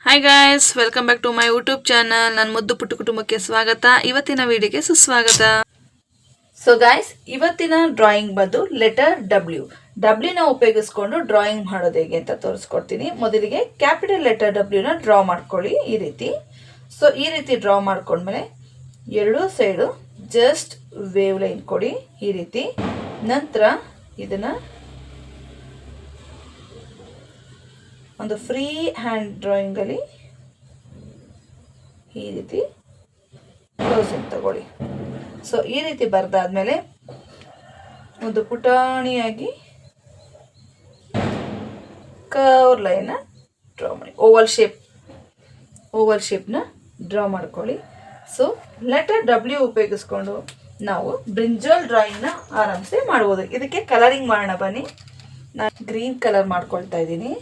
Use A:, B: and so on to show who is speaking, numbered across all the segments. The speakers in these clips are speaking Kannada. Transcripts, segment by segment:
A: Hi guys, welcome back to my YouTube channel. ನನ್ನ ಮುದ್ದು ಪುಟ್ಟು ಕುಟುಂಬಕ್ಕೆ ಸ್ವಾಗತ. ಇವತ್ತಿನ ವಿಡಿಯೋಗೆ ಸುಸ್ವಾಗತ. ಸೊ ಗಾಯ್ಸ್, ಇವತ್ತಿನ ಡ್ರಾಯಿಂಗ್ ಬಂದು ಲೆಟರ್ ಡಬ್ಲ್ಯೂನ ಉಪಯೋಗಿಸ್ಕೊಂಡು ಡ್ರಾಯಿಂಗ್ ಮಾಡೋದು ಹೇಗೆ ಅಂತ ತೋರಿಸ್ಕೊಡ್ತೀನಿ. ಮೊದಲಿಗೆ ಕ್ಯಾಪಿಟಲ್ ಲೆಟರ್ ಡಬ್ಲ್ಯೂನ ಡ್ರಾ ಮಾಡ್ಕೊಳ್ಳಿ ಈ ರೀತಿ. ಸೊ ಈ ರೀತಿ ಡ್ರಾ ಮಾಡ್ಕೊಂಡ್ಮೇಲೆ ಎರಡೂ ಸೈಡು ಜಸ್ಟ್ ವೇವ್ ಲೈನ್ ಕೊಡಿ ಈ ರೀತಿ. ನಂತರ ಇದನ್ನ ಒಂದು ಫ್ರೀ ಹ್ಯಾಂಡ್ ಡ್ರಾಯಿಂಗಲ್ಲಿ ಈ ರೀತಿ ಕ್ಲೋಸಿಂಗ್ ತಗೊಳ್ಳಿ. ಸೊ ಈ ರೀತಿ ಬರೆದಾದ್ಮೇಲೆ ಒಂದು ಪುಟಾಣಿಯಾಗಿ ಕರ್ವ್ ಲೈನ್ನ ಡ್ರಾ ಮಾಡಿ, ಓವಲ್ ಶೇಪ್ನ ಡ್ರಾ ಮಾಡ್ಕೊಳ್ಳಿ. ಸೊ ಲೆಟರ್ ಡಬ್ಲ್ಯೂ ಉಪಯೋಗಿಸ್ಕೊಂಡು ನಾವು ಬ್ರಿಂಜಾಲ್ ಡ್ರಾಯಿಂಗ್ನ ಆರಾಮ್ಸೆ ಮಾಡ್ಬೋದು. ಇದಕ್ಕೆ ಕಲರಿಂಗ್ ಮಾಡೋಣ ಬನ್ನಿ. ನಾನು ಗ್ರೀನ್ ಕಲರ್ ಮಾಡ್ಕೊಳ್ತಾ ಇದ್ದೀನಿ.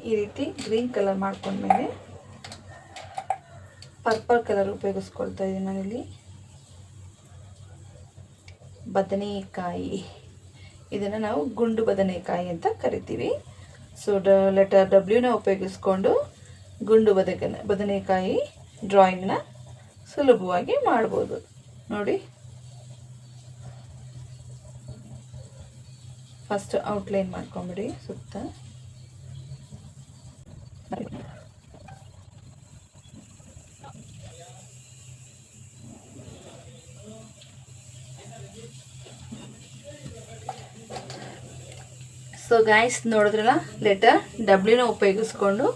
A: ಈ ರೀತಿ ಗ್ರೀನ್ ಕಲರ್ ಮಾಡ್ಕೊಂಡ್ಮೇಲೆ ಪರ್ಪಲ್ ಕಲರ್ ಉಪಯೋಗಿಸ್ಕೊಳ್ತಾ ಇದ್ದೀನಿ ನಾನಿಲ್ಲಿ. ಬದನೆಕಾಯಿ, ಇದನ್ನು ನಾವು ಗುಂಡು ಬದನೆಕಾಯಿ ಅಂತ ಕರಿತೀವಿ. ಸೊ ಲೆಟರ್ ಡಬ್ಲ್ಯೂನ ಉಪಯೋಗಿಸ್ಕೊಂಡು ಗುಂಡು ಬದನೆಕಾಯಿ ಡ್ರಾಯಿಂಗ್ನ ಸುಲಭವಾಗಿ ಮಾಡ್ಬೋದು ನೋಡಿ. ಫಸ್ಟ್ ಔಟ್ಲೈನ್ ಮಾಡ್ಕೊಂಬಿಡಿ ಸುತ್ತ. ಸೊ ಗಾಯ್ಸ್, ನೋಡಿದ್ರಲ್ಲ, ಲೆಟರ್ ಡಬ್ಲ್ಯೂನ ಉಪಯೋಗಿಸ್ಕೊಂಡು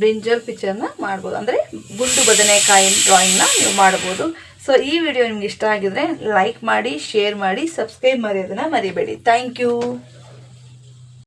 A: ಬ್ರಿಂಜಲ್ ಪಿಕ್ಚರ್ನ ಮಾಡ್ಬೋದು, ಅಂದರೆ ಗುಂಡು ಬದನೆಕಾಯಿ ಡ್ರಾಯಿಂಗ್ನ ನೀವು ಮಾಡ್ಬೋದು. ಸೊ ಈ ವಿಡಿಯೋ ನಿಮ್ಗೆ ಇಷ್ಟ ಆಗಿದ್ರೆ ಲೈಕ್ ಮಾಡಿ, ಶೇರ್ ಮಾಡಿ, ಸಬ್ಸ್ಕ್ರೈಬ್ ಮಾಡೋದನ್ನು ಮರಿಬೇಡಿ. Thank you.